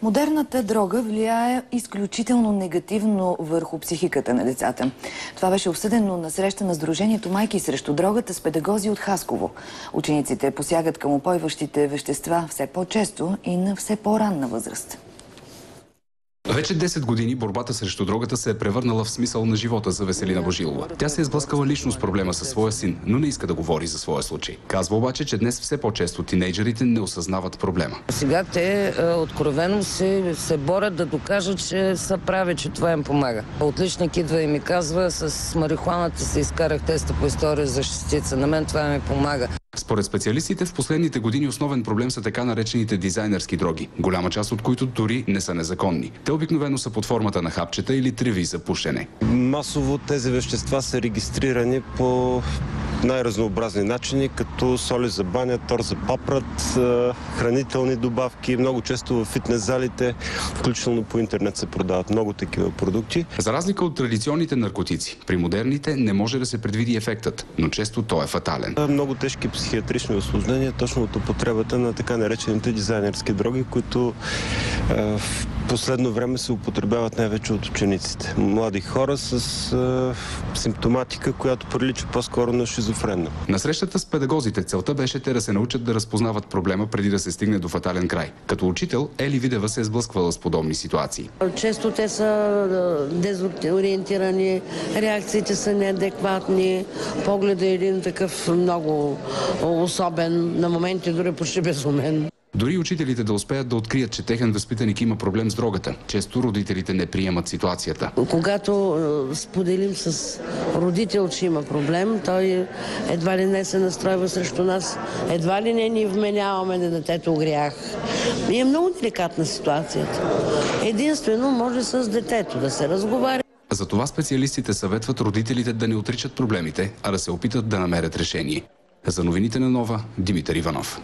Модерната дрога влияе изключително негативно върху психиката на децата. Това беше обсъдено на среща на Сдружението Майки срещу дрогата с педагози от Хасково. Учениците посягат към упойващите вещества все по-често и на все по-ранна възраст. Вече 10 години борбата срещу дрогата се е превърнала в смисъл на живота за Веселина Божилова. Тя се е сблъскала лично с проблема със своя син, но не иска да говори за своя случай. Казва обаче, че днес все по-често тинейджерите не осъзнават проблема. Сега те откровено се борят да докажат, че са прави, че това им помага. Отличник идва и ми казва, с марихуаната се изкарах теста по история за шестица. На мен това ми помага. Според специалистите, в последните години основен проблем са така наречените дизайнерски дроги, голяма част от които дори не са незаконни. Те обикновено са под формата на хапчета или треви за пушене. Масово тези вещества са регистрирани по най-разнообразни начини, като соли за баня, тор за папрат, хранителни добавки. Много често в фитнес залите, включително по интернет се продават много такива продукти. За разлика от традиционните наркотици, при модерните не може да се предвиди ефектът, но често той е фатален. Много тежки психиатрични усложнения точно от употребата на така наречените дизайнерски дроги, които в последно време се употребяват най-вече от учениците. Млади хора с симптоматика, която прилича по-скоро на шизофренна. На срещата с педагозите целта беше те да се научат да разпознават проблема преди да се стигне до фатален край. Като учител, Ели Видева се е сблъсквала с подобни ситуации. Често те са дезориентирани, реакциите са неадекватни, погледът е един такъв много особен, на моменти дори почти безумен. Дори учителите да успеят да открият, че техен възпитаник има проблем с дрогата, често родителите не приемат ситуацията. Когато споделим с родител, че има проблем, той едва ли не се настройва срещу нас, едва ли не ни вменяваме на детето грях. И е много деликатна ситуацията. Единствено може с детето да се разговаря. Затова специалистите съветват родителите да не отричат проблемите, а да се опитат да намерят решение. За новините на Нова, Димитър Иванов.